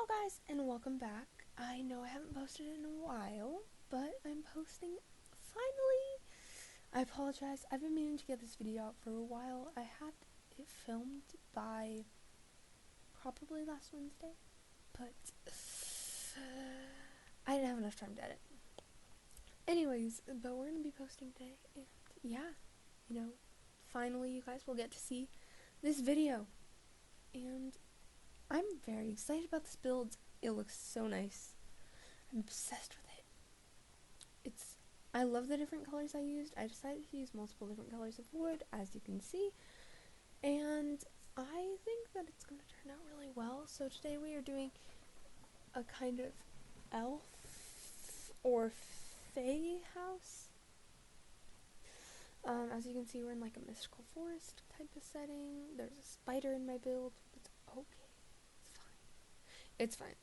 Hello guys and welcome back. I know I haven't posted in a while, but I'm posting finally. I apologize. I've been meaning to get this video out for a while. I had it filmed by probably last Wednesday, but I didn't have enough time to edit. Anyways, but we're going to be posting today, and yeah, finally you guys will get to see this video. And I'm very excited about this build. It looks so nice. I'm obsessed with it. I love the different colors I used. I decided to use multiple different colors of wood, as you can see, and I think that it's going to turn out really well. So today we are doing a kind of elf or fae house. As you can see, we're in like a mystical forest type of setting. There's a spider in my build. It's okay. It's fine. It's fine.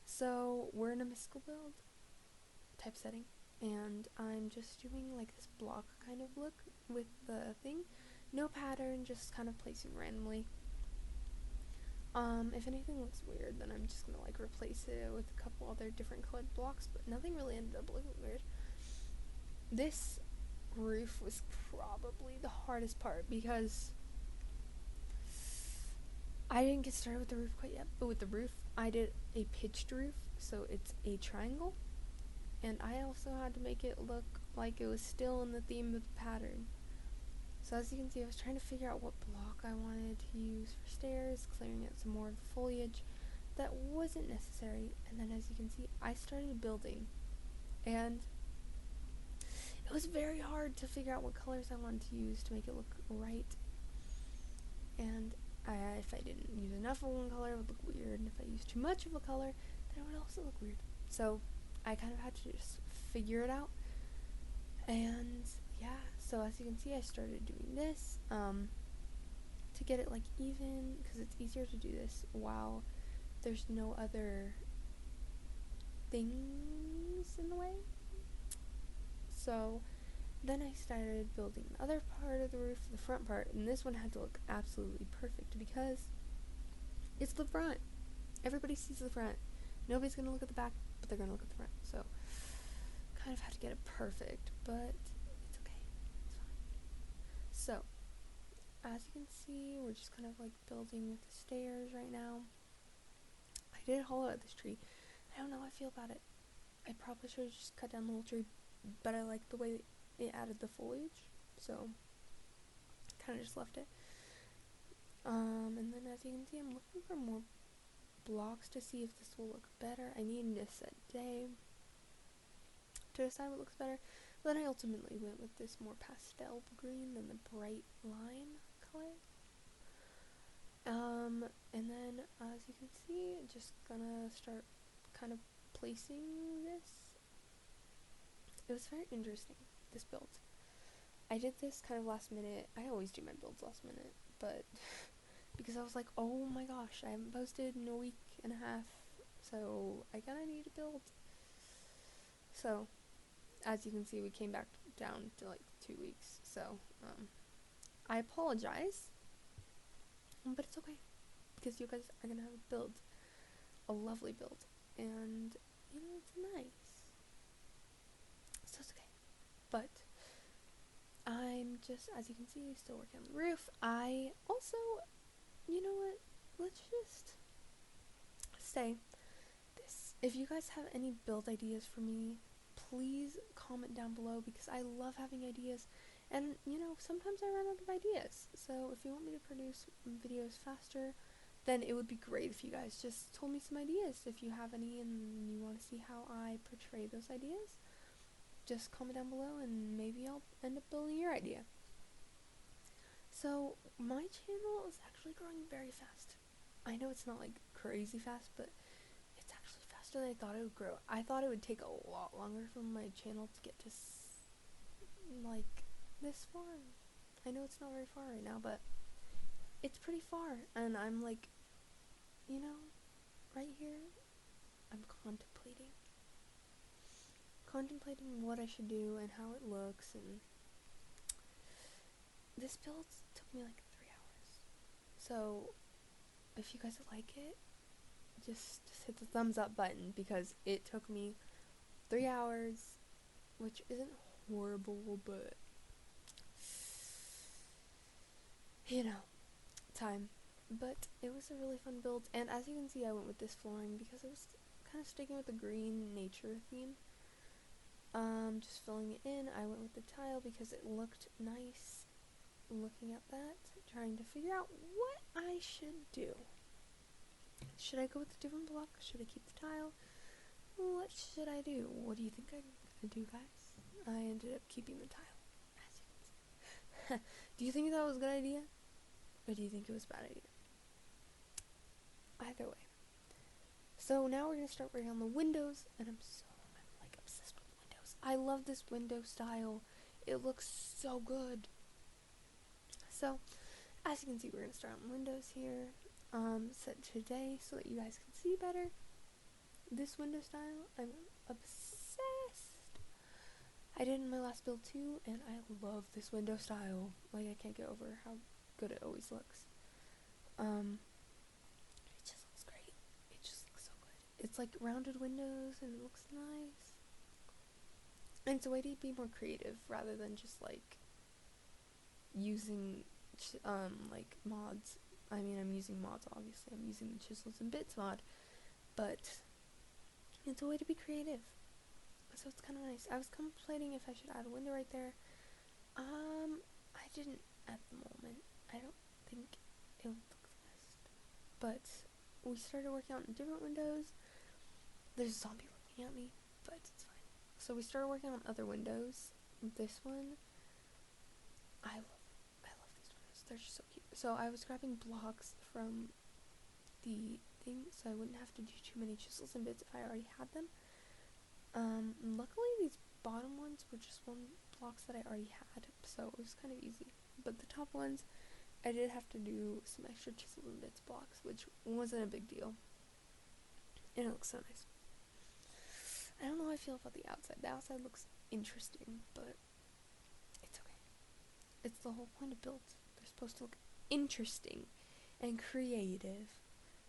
So we're in a mystical build type setting, and I'm just doing like this block kind of look with the thing. No pattern, just kind of placing randomly. If anything looks weird, then I'm just gonna like replace it with a couple other different colored blocks, but nothing really ended up looking weird. This roof was probably the hardest part because I didn't get started with the roof quite yet, but with the roof, I did a pitched roof, so it's a triangle, and I also had to make it look like it was still in the theme of the pattern. So as you can see, I was trying to figure out what block I wanted to use for stairs, clearing out some more of the foliage that wasn't necessary, and then as you can see, I started building, and it was very hard to figure out what colors I wanted to use to make it look right, and if I didn't use enough of one color, it would look weird, and if I used too much of a color, then it would also look weird. So I kind of had to just figure it out, and yeah, so as you can see, I started doing this to get it like even, because it's easier to do this while there's no other things in the way. So then I started building the other part of the roof, the front part, and this one had to look absolutely perfect because it's the front. Everybody sees the front. Nobody's gonna look at the back, but they're gonna look at the front. So kind of had to get it perfect, but it's okay. It's fine. So as you can see, we're just kind of like building with the stairs right now. I did hollow out this tree. I don't know how I feel about it. I probably should have just cut down the whole tree, but I like the way it added the foliage, so kind of just left it. And then as you can see, I'm looking for more blocks to see if this will look better. I need to set day to decide what looks better. Then I ultimately went with this more pastel green than the bright lime color. And then as you can see, just gonna start kind of placing this. It was very interesting, this build. I did this kind of last minute. I always do my builds last minute, but because I was like, oh my gosh, I haven't posted in a week and a half, so I kinda need to build. So as you can see, we came back down to like 2 weeks, so I apologize, but it's okay because you guys are gonna have a build, a lovely build, and it's nice, so it's okay. But I'm just, as you can see, still working on the roof. I also, you know what, let's just say this. If you guys have any build ideas for me, please comment down below because I love having ideas, and sometimes I run out of ideas. So if you want me to produce videos faster, then it would be great if you guys just told me some ideas. If you have any and you want to see how I portray those ideas, just comment down below and maybe I'll end up building your idea. So my channel is actually growing very fast. I know it's not like crazy fast, but it's actually faster than I thought it would grow. I thought it would take a lot longer for my channel to get to like this far. I know it's not very far right now, but it's pretty far, and I'm like, right here, I'm contemplating what I should do and how it looks, and this build took me like 3 hours. So if you guys like it, just hit the thumbs up button, because it took me 3 hours, which isn't horrible, but you know, time. But it was a really fun build, and as you can see, I went with this flooring because it was kind of sticking with the green nature theme. Just filling it in. I went with the tile because it looked nice. Looking at that, trying to figure out what I should do. Should I go with a different block? Should I keep the tile? What should I do? What do you think I'm gonna do, guys? I ended up keeping the tile, as you can see. Do you think that was a good idea? Or do you think it was a bad idea? Either way. So now we're gonna start working on the windows, and I'm like obsessed with windows. I love this window style. It looks so good. So, as you can see, we're gonna start on windows here. Set today so that you guys can see better. This window style, I'm obsessed. I did in my last build too, and I love this window style. Like, I can't get over how good it always looks. It just looks great. It just looks so good. It's like rounded windows, and it looks nice. And it's a way to be more creative rather than just like using like mods. I mean, I'm using mods, obviously. I'm using the Chisels and Bits mod, but it's a way to be creative. So it's kind of nice. I was contemplating if I should add a window right there. I didn't at the moment. I don't think it would look the best. But we started working on different windows. There's a zombie looking at me, but it's fine. So we started working on other windows. This one, I love these windows. They're just so cute. So I was grabbing blocks from the thing, so I wouldn't have to do too many Chisels and Bits if I already had them. Luckily these bottom ones were just blocks that I already had, so it was kind of easy. But the top ones, I did have to do some extra Chisels and Bits blocks, which wasn't a big deal. And it looks so nice. I don't know how I feel about the outside. The outside looks interesting, but it's okay. It's the whole point of builds. They're supposed to look interesting and creative.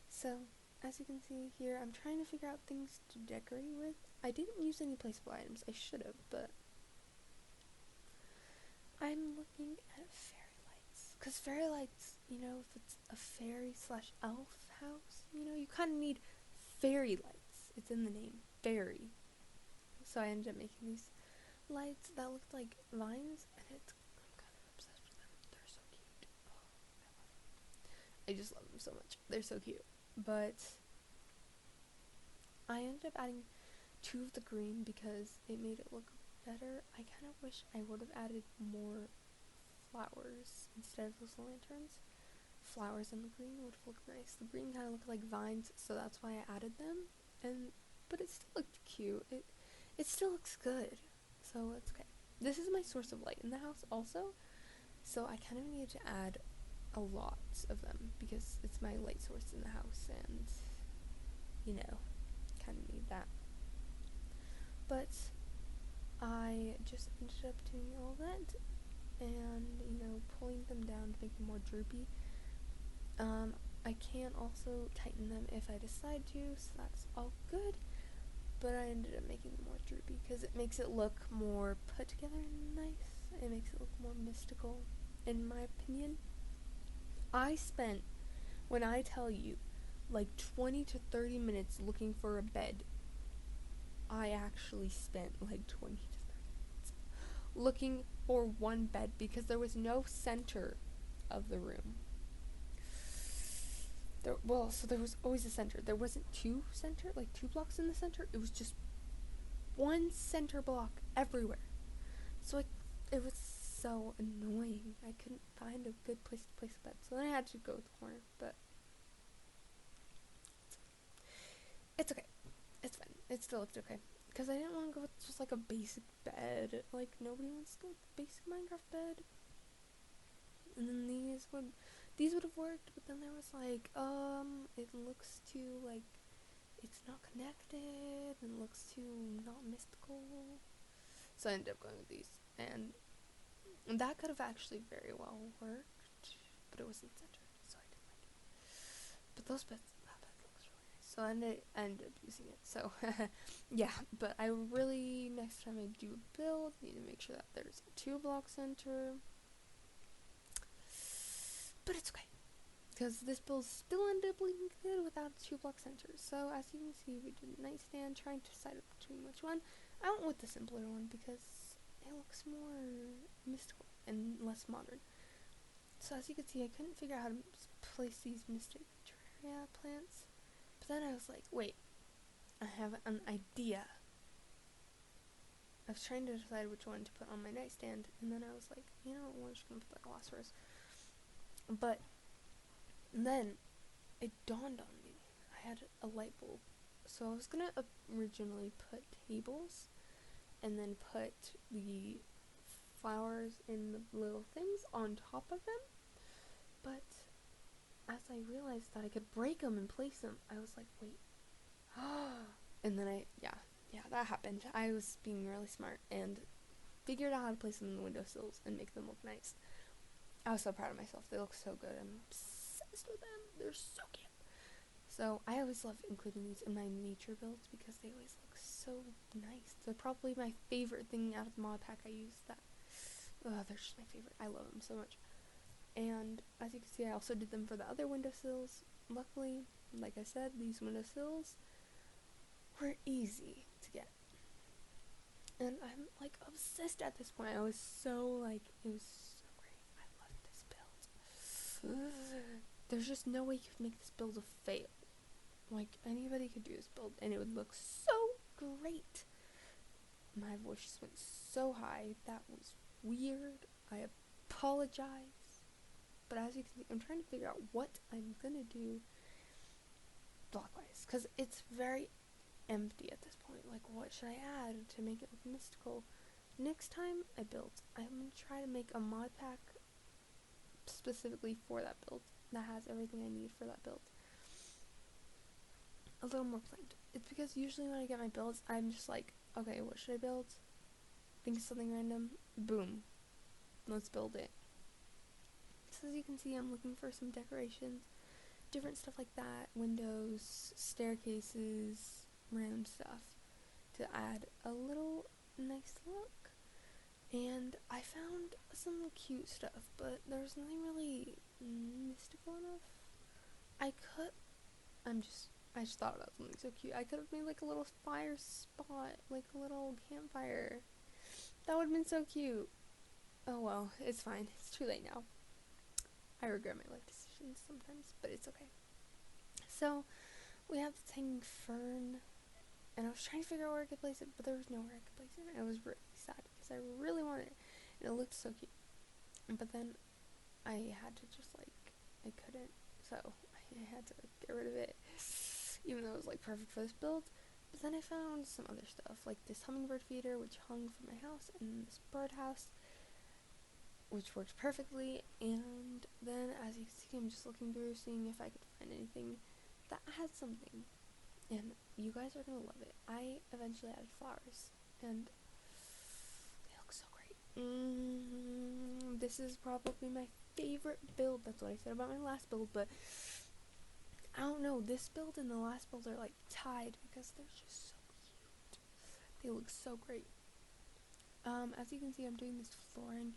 So, as you can see here, I'm trying to figure out things to decorate with. I didn't use any placeable items. I should have, but I'm looking at fairy lights. Because fairy lights, you know, if it's a fairy / elf house, you know, you kind of need fairy lights. It's in the name, fairy. So I ended up making these lights that looked like vines, and I'm kind of obsessed with them. They're so cute. Oh, I love them. I just love them so much. They're so cute. But I ended up adding 2 of the green because it made it look better. I kind of wish I would have added more flowers instead of those lanterns. Flowers in the green would have looked nice. The green kind of looked like vines, so that's why I added them. But it still looked cute. It still looks good, so it's okay. This is my source of light in the house also, so I kind of needed to add a lot of them because it's my light source in the house, and you know, kind of need that. But I just ended up doing all that and, you know, pulling them down to make them more droopy. I can also tighten them if I decide to, so that's all good. But I ended up making them more droopy because it makes it look more put together and nice. It makes it look more mystical, in my opinion. I spent, when I tell you, like 20 to 30 minutes looking for a bed. I actually spent like 20 to 30 minutes looking for one bed because there was no center of the room. So there was always a center. There wasn't two blocks in the center. It was just one center block everywhere. So it was so annoying. I couldn't find a good place to place a bed. So then I had to go with the corner, but it's okay. It's fine. It still looked okay. Because I didn't want to go with just like a basic bed. Like, nobody wants to go with a basic Minecraft bed. And then these would have worked, but then there was like, it looks too, like, it's not connected, and looks too not mystical. So I ended up going with these. And that could have actually very well worked, but it wasn't centered, so I didn't like it. But that bed looks really nice. So I ended up using it. So yeah, but I really, next time I do a build, need to make sure that there's a 2-block center. But it's okay, because this build still ended up looking good without a 2-block center. So as you can see, we did a nightstand, trying to decide between which one. I went with the simpler one because it looks more mystical and less modern. So as you can see, I couldn't figure out how to place these Mystic Terraria plants. But then I was like, wait, I have an idea. I was trying to decide which one to put on my nightstand, and then I was like, you know, we're just gonna put the glass rose. But then it dawned on me, I had a light bulb. So I was gonna originally put tables, and then put the flowers in the little things on top of them. But as I realized that I could break them and place them, I was like, wait. And then yeah, that happened. I was being really smart and figured out how to place them in the windowsills and make them look nice. I was so proud of myself. They look so good. I'm obsessed with them. They're so cute. So I always love including these in my nature builds because they always look so nice. They're probably my favorite thing out of the mod pack I use. They're just my favorite. I love them so much. And as you can see, I also did them for the other windowsills. Luckily, like I said, these windowsills were easy to get. And I'm like obsessed at this point. I was so like, it was so great. I love this build. There's just no way you could make this build a fail. Like, anybody could do this build and it would look so great. My voice just went so high. That was weird. I apologize. But as you can see, I'm trying to figure out what I'm gonna do blockwise, because it's very empty at this point. Like, what should I add to make it look mystical? Next time I build, I'm gonna try to make a mod pack specifically for that build that has everything I need for that build. A little more planned. It's because usually when I get my builds, I'm just like, okay, what should I build? Think of something random. Boom. Let's build it. So as you can see, I'm looking for some decorations, different stuff like that, windows, staircases, random stuff to add a little nice look. And I found some cute stuff, but there's nothing really mystical enough. I just thought about something so cute. I could have made like a little fire spot, like a little campfire. That would have been so cute. Oh well, it's fine. It's too late now. I regret my life decisions sometimes, but it's okay. So, we have this hanging fern, and I was trying to figure out where I could place it, but there was nowhere I could place it, and I was really sad because I really wanted it, and it looked so cute. But then I had to just I couldn't, so I had to get rid of it, even though it was like perfect for this build. But then I found some other stuff, like this hummingbird feeder, which hung from my house, and this birdhouse, which worked perfectly. And then, as you can see, I'm just looking through, seeing if I could find anything that had something. And you guys are gonna love it. I eventually added flowers, and they look so great. This is probably my favorite build. That's what I said about my last build, but I don't know. This build and the last build are like tied because they're just so cute. They look so great. As you can see, I'm doing this flooring,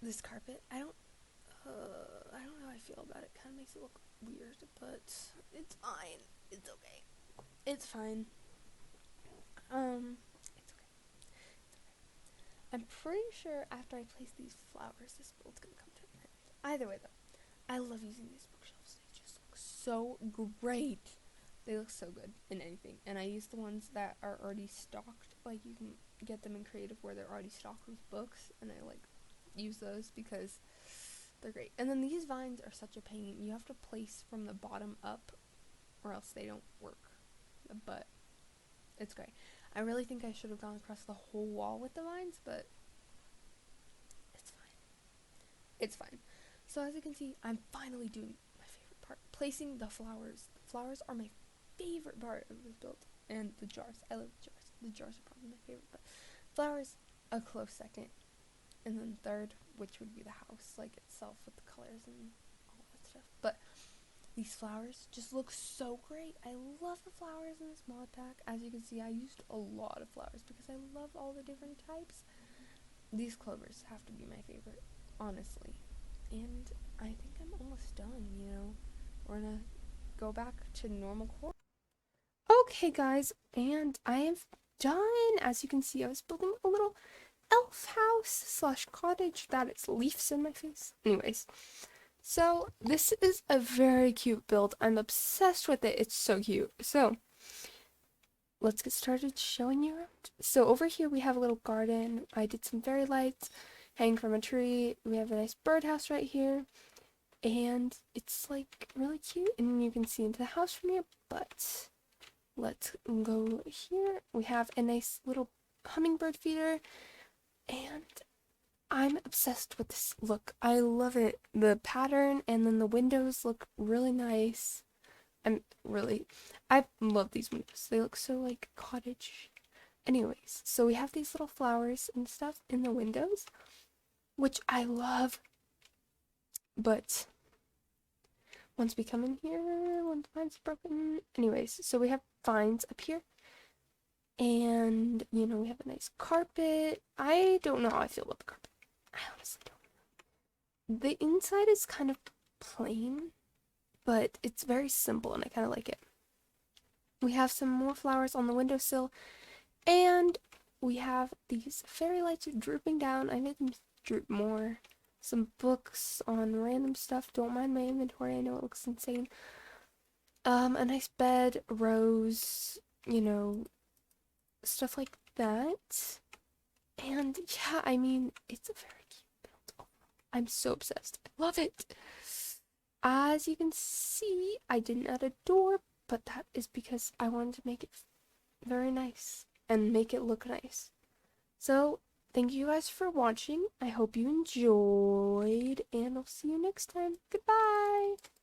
this carpet. I don't know how I feel about it. Kind of makes it look weird, but it's fine. It's okay. It's fine. It's okay. It's okay. I'm pretty sure after I place these flowers, this build's gonna come to an end. Either way, though, I love using these bookshelves. They just look so great. They look so good in anything. And I use the ones that are already stocked. Like, you can get them in Creative where they're already stocked with books, and I use those because they're great. And then these vines are such a pain. You have to place from the bottom up or else they don't work. But it's great. I really think I should have gone across the whole wall with the vines, but it's fine. It's fine. So as you can see, I'm finally doing my favorite part, placing the flowers. The flowers are my favorite part of this build, and the jars. I love the jars. The jars are probably my favorite, but flowers a close second, and then third, which would be the house, like itself with the colors and all that stuff. But These flowers just look so great. I love the flowers in this mod pack. As you can see, I used a lot of flowers because I love all the different types. These clovers have to be my favorite, honestly. And I think I'm almost done, you know. We're gonna go back to normal core. Okay, guys, and I am done. As you can see, I was building a little elf house slash cottage that it's leaves in my face. Anyways, so this is a very cute build. I'm obsessed with it. It's so cute. So let's get started showing you around. So over here we have a little garden. I did some fairy lights hanging from a tree. We have a nice birdhouse right here. And it's like really cute. And you can see into the house from here. But let's go here. We have a nice little hummingbird feeder. And I'm obsessed with this look. I love it. The pattern and then the windows look really nice. I love these windows. They look so like cottage. Anyways, so we have these little flowers and stuff in the windows, which I love. But once we come in here, one of the vines broken. Anyways, so we have vines up here. And, you know, we have a nice carpet. I don't know how I feel about the carpet. I honestly don't. The inside is kind of plain, but it's very simple and I kind of like it. We have some more flowers on the windowsill, and we have these fairy lights drooping down. I made them droop more. Some books on random stuff. Don't mind my inventory. I know it looks insane. A nice bed, rose, you know, stuff like that. And yeah, I mean, it's a very cute build. I'm so obsessed. I love it. As you can see, I didn't add a door, but that is because I wanted to make it very nice and make it look nice. So, thank you guys for watching. I hope you enjoyed, and I'll see you next time. Goodbye!